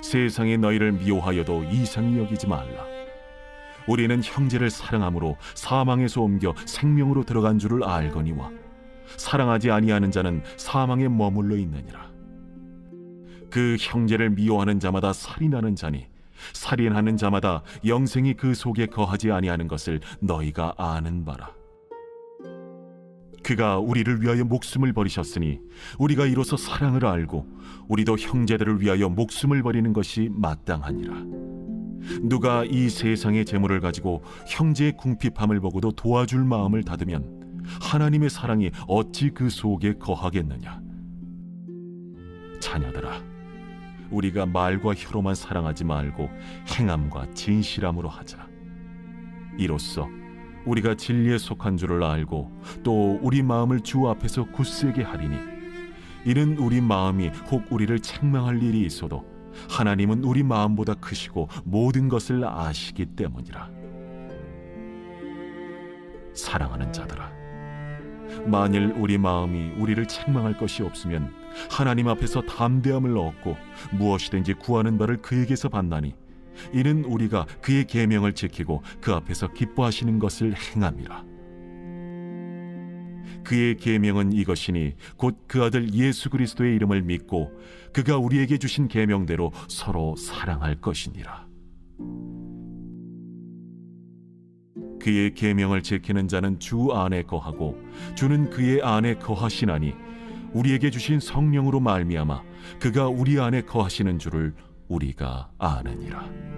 세상이 너희를 미워하여도 이상히 여기지 말라. 우리는 형제를 사랑함으로 사망에서 옮겨 생명으로 들어간 줄을 알거니와 사랑하지 아니하는 자는 사망에 머물러 있느니라. 그 형제를 미워하는 자마다 살인하는 자니 살인하는 자마다 영생이 그 속에 거하지 아니하는 것을 너희가 아는 바라. 그가 우리를 위하여 목숨을 버리셨으니 우리가 이로써 사랑을 알고 우리도 형제들을 위하여 목숨을 버리는 것이 마땅하니라. 누가 이 세상의 재물을 가지고 형제의 궁핍함을 보고도 도와줄 마음을 닫으면 하나님의 사랑이 어찌 그 속에 거하겠느냐. 자녀들아, 우리가 말과 혀로만 사랑하지 말고 행함과 진실함으로 하자. 이로써 우리가 진리에 속한 줄을 알고 또 우리 마음을 주 앞에서 굳세게 하리니 이는 우리 마음이 혹 우리를 책망할 일이 있어도 하나님은 우리 마음보다 크시고 모든 것을 아시기 때문이라. 사랑하는 자들아, 만일 우리 마음이 우리를 책망할 것이 없으면 하나님 앞에서 담대함을 얻고 무엇이든지 구하는 바를 그에게서 받나니 이는 우리가 그의 계명을 지키고 그 앞에서 기뻐하시는 것을 행함이라. 그의 계명은 이것이니 곧 그 아들 예수 그리스도의 이름을 믿고 그가 우리에게 주신 계명대로 서로 사랑할 것이니라. 그의 계명을 지키는 자는 주 안에 거하고 주는 그의 안에 거하시나니 우리에게 주신 성령으로 말미암아 그가 우리 안에 거하시는 줄을 우리가 아느니라.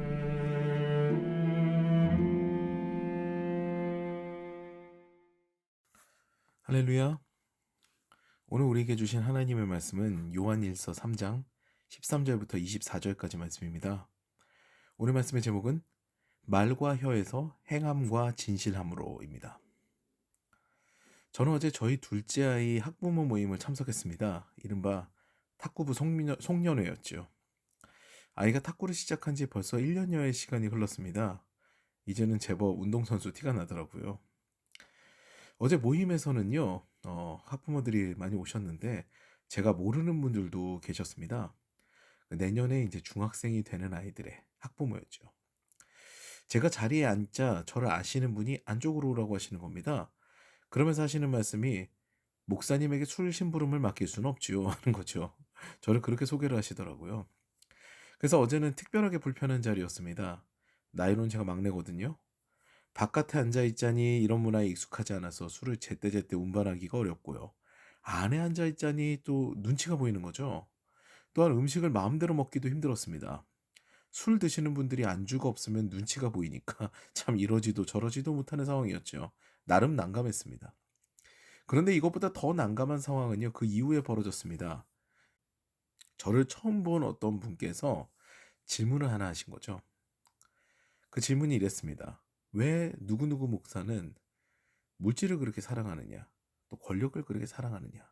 할렐루야. 오늘 우리에게 주신 하나님의 말씀은 요한일서 3장 13절부터 24절까지 말씀입니다. 오늘 말씀의 제목은 말과 혀에서 행함과 진실함으로입니다. 저는 어제 저희 둘째 아이 학부모 모임을 참석했습니다. 이른바 탁구부 송년회였죠. 아이가 탁구를 시작한 지 벌써 1년여의 시간이 흘렀습니다. 이제는 제법 운동선수 티가 나더라고요. 어제 모임에서는요, 학부모들이 많이 오셨는데 제가 모르는 분들도 계셨습니다. 내년에 이제 중학생이 되는 아이들의 학부모였죠. 제가 자리에 앉자 저를 아시는 분이 안쪽으로 오라고 하시는 겁니다. 그러면서 하시는 말씀이 목사님에게 술 심부름을 맡길 수는 없지요 하는 거죠. 저를 그렇게 소개를 하시더라고요. 그래서 어제는 특별하게 불편한 자리였습니다. 나이로는 제가 막내거든요. 바깥에 앉아있자니 이런 문화에 익숙하지 않아서 술을 제때제때 운반하기가 어렵고요. 안에 앉아있자니 또 눈치가 보이는 거죠. 또한 음식을 마음대로 먹기도 힘들었습니다. 술 드시는 분들이 안주가 없으면 눈치가 보이니까 참 이러지도 저러지도 못하는 상황이었죠. 나름 난감했습니다. 그런데 이것보다 더 난감한 상황은요, 그 이후에 벌어졌습니다. 저를 처음 본 어떤 분께서 질문을 하나 하신 거죠. 그 질문이 이랬습니다. 왜 누구누구 목사는 물질을 그렇게 사랑하느냐? 또 권력을 그렇게 사랑하느냐?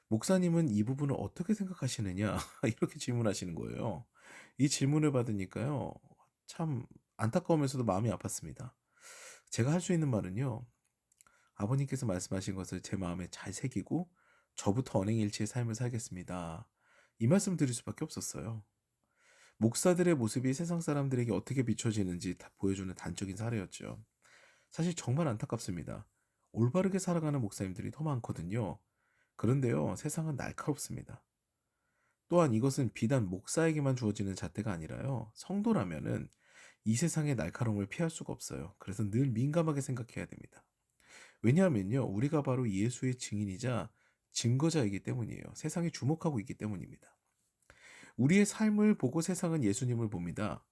목사님은 이 부분을 어떻게 생각하시느냐? 이렇게 질문하시는 거예요. 이 질문을 받으니까요, 참 안타까우면서도 마음이 아팠습니다. 제가 할 수 있는 말은요, 아버님께서 말씀하신 것을 제 마음에 잘 새기고 저부터 언행일치의 삶을 살겠습니다. 이 말씀 드릴 수밖에 없었어요. 목사들의 모습이 세상 사람들에게 어떻게 비춰지는지 다 보여주는 단적인 사례였죠. 사실 정말 안타깝습니다. 올바르게 살아가는 목사님들이 더 많거든요. 그런데요, 세상은 날카롭습니다. 또한 이것은 비단 목사에게만 주어지는 잣대가 아니라요, 성도라면은 이 세상의 날카로움을 피할 수가 없어요. 그래서 늘 민감하게 생각해야 됩니다. 왜냐하면요, 우리가 바로 예수의 증인이자 증거자이기 때문이에요. 세상이 주목하고 있기 때문입니다. 우리의 삶을 보고 세상은 예수님을 봅니다.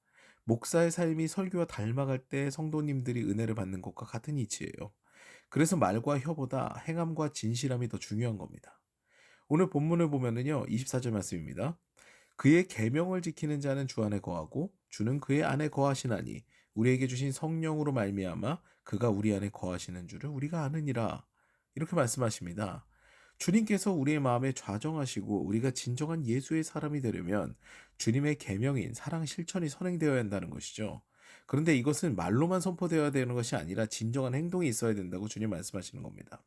목사의 삶이 설교와 닮아갈 때 성도님들이 은혜를 받는 것과 같은 이치예요. 그래서 말과 혀보다 행함과 진실함이 더 중요한 겁니다. 오늘 본문을 보면은요, 24절 말씀입니다. 그의 계명을 지키는 자는 주 안에 거하고 주는 그의 안에 거하시나니 우리에게 주신 성령으로 말미암아 그가 우리 안에 거하시는 줄을 우리가 아느니라. 이렇게 말씀하십니다. 주님께서 우리의 마음에 좌정하시고 우리가 진정한 예수의 사람이 되려면 주님의 계명인 사랑 실천이 선행되어야 한다는 것이죠. 그런데 이것은 말로만 선포되어야 되는 것이 아니라 진정한 행동이 있어야 된다고 주님 말씀하시는 겁니다.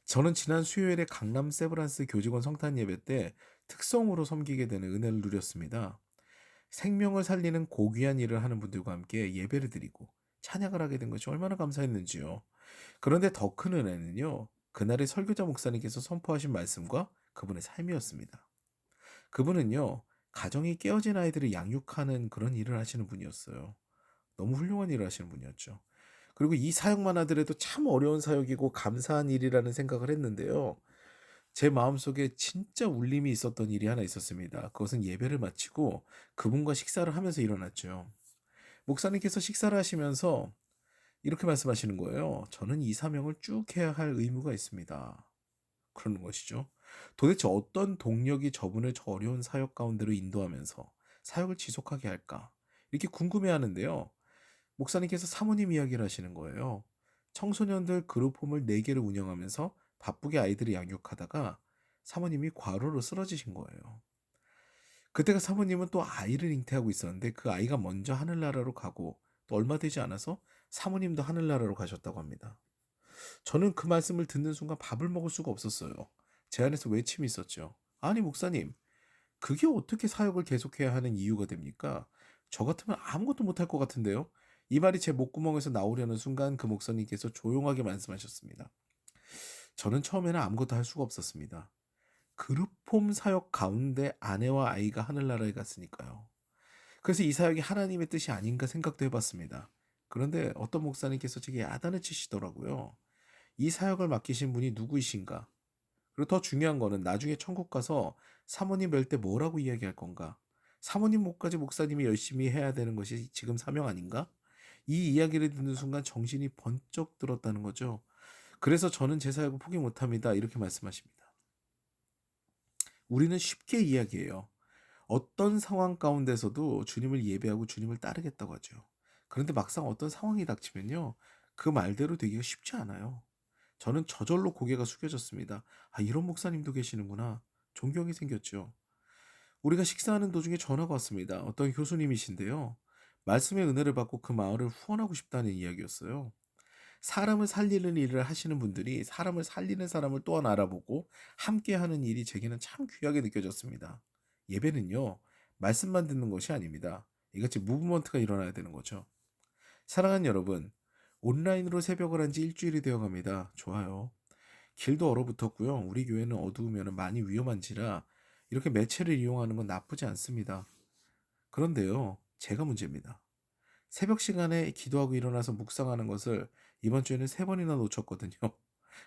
저는 지난 수요일에 강남 세브란스 교직원 성탄 예배 때 특성으로 섬기게 되는 은혜를 누렸습니다. 생명을 살리는 고귀한 일을 하는 분들과 함께 예배를 드리고 찬양을 하게 된 것이 얼마나 감사했는지요. 그런데 더 큰 은혜는요, 그날의 설교자 목사님께서 선포하신 말씀과 그분의 삶이었습니다. 그분은요, 가정이 깨어진 아이들을 양육하는 그런 일을 하시는 분이었어요. 너무 훌륭한 일을 하시는 분이었죠. 그리고 이 사역만 하더라도 참 어려운 사역이고 감사한 일이라는 생각을 했는데요. 제 마음속에 진짜 울림이 있었던 일이 하나 있었습니다. 그것은 예배를 마치고 그분과 식사를 하면서 일어났죠. 목사님께서 식사를 하시면서 이렇게 말씀하시는 거예요. 저는 이 사명을 쭉 해야 할 의무가 있습니다. 그러는 것이죠. 도대체 어떤 동력이 저분을 저 어려운 사역 가운데로 인도하면서 사역을 지속하게 할까? 이렇게 궁금해 하는데요. 목사님께서 사모님 이야기를 하시는 거예요. 청소년들 그룹홈을 4개를 운영하면서 바쁘게 아이들을 양육하다가 사모님이 과로로 쓰러지신 거예요. 그때가 사모님은 또 아이를 잉태하고 있었는데 그 아이가 먼저 하늘나라로 가고 또 얼마 되지 않아서 사모님도 하늘나라로 가셨다고 합니다. 저는 그 말씀을 듣는 순간 밥을 먹을 수가 없었어요. 제 안에서 외침이 있었죠. 아니 목사님, 그게 어떻게 사역을 계속해야 하는 이유가 됩니까? 저 같으면 아무것도 못할 것 같은데요. 이 말이 제 목구멍에서 나오려는 순간 그 목사님께서 조용하게 말씀하셨습니다. 저는 처음에는 아무것도 할 수가 없었습니다. 그룹홈 사역 가운데 아내와 아이가 하늘나라에 갔으니까요. 그래서 이 사역이 하나님의 뜻이 아닌가 생각도 해봤습니다. 그런데 어떤 목사님께서 제게 야단을 치시더라고요. 이 사역을 맡기신 분이 누구이신가? 그리고 더 중요한 거는 나중에 천국 가서 사모님 뵐 때 뭐라고 이야기할 건가? 사모님 목까지 목사님이 열심히 해야 되는 것이 지금 사명 아닌가? 이 이야기를 듣는 순간 정신이 번쩍 들었다는 거죠. 그래서 저는 제 사역을 포기 못합니다. 이렇게 말씀하십니다. 우리는 쉽게 이야기해요. 어떤 상황 가운데서도 주님을 예배하고 주님을 따르겠다고 하죠. 그런데 막상 어떤 상황이 닥치면요. 그 말대로 되기가 쉽지 않아요. 저는 저절로 고개가 숙여졌습니다. 아, 이런 목사님도 계시는구나. 존경이 생겼죠. 우리가 식사하는 도중에 전화가 왔습니다. 어떤 교수님이신데요. 말씀의 은혜를 받고 그 마을을 후원하고 싶다는 이야기였어요. 사람을 살리는 일을 하시는 분들이 사람을 살리는 사람을 또한 알아보고 함께 하는 일이 제게는 참 귀하게 느껴졌습니다. 예배는요, 말씀만 듣는 것이 아닙니다. 이같이 무브먼트가 일어나야 되는 거죠. 사랑하는 여러분, 온라인으로 새벽을 한 지 일주일이 되어 갑니다. 좋아요. 길도 얼어붙었고요. 우리 교회는 어두우면 많이 위험한지라 이렇게 매체를 이용하는 건 나쁘지 않습니다. 그런데요, 제가 문제입니다. 새벽 시간에 기도하고 일어나서 묵상하는 것을 이번 주에는 3번이나 놓쳤거든요.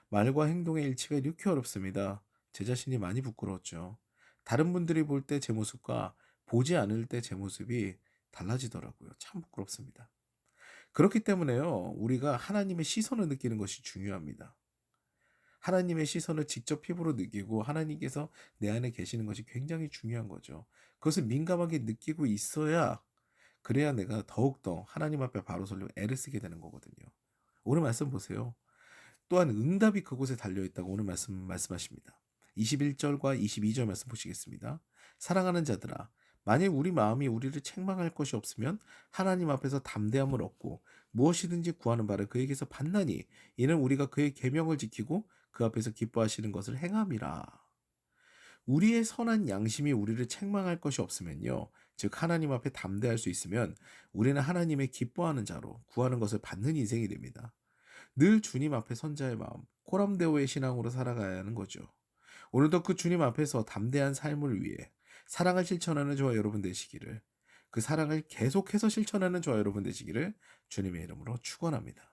말과 행동의 일치가 이렇게 어렵습니다. 제 자신이 많이 부끄러웠죠. 다른 분들이 볼 때 제 모습과 보지 않을 때 제 모습이 달라지더라고요. 참 부끄럽습니다. 그렇기 때문에요, 우리가 하나님의 시선을 느끼는 것이 중요합니다. 하나님의 시선을 직접 피부로 느끼고 하나님께서 내 안에 계시는 것이 굉장히 중요한 거죠. 그것을 민감하게 느끼고 있어야, 그래야 내가 더욱더 하나님 앞에 바로 서려고 애를 쓰게 되는 거거든요. 오늘 말씀 보세요. 또한 응답이 그곳에 달려 있다고 오늘 말씀하십니다. 21절과 22절 말씀 보시겠습니다. 사랑하는 자들아, 만일 우리 마음이 우리를 책망할 것이 없으면 하나님 앞에서 담대함을 얻고 무엇이든지 구하는 바를 그에게서 받나니 이는 우리가 그의 계명을 지키고 그 앞에서 기뻐하시는 것을 행함이라. 우리의 선한 양심이 우리를 책망할 것이 없으면요, 즉 하나님 앞에 담대할 수 있으면 우리는 하나님의 기뻐하는 자로 구하는 것을 받는 인생이 됩니다. 늘 주님 앞에 선자의 마음, 코람데오의 신앙으로 살아가야 하는 거죠. 오늘도 그 주님 앞에서 담대한 삶을 위해 사랑을 실천하는 저와 여러분 되시기를, 그 사랑을 계속해서 실천하는 저와 여러분 되시기를 주님의 이름으로 축원합니다.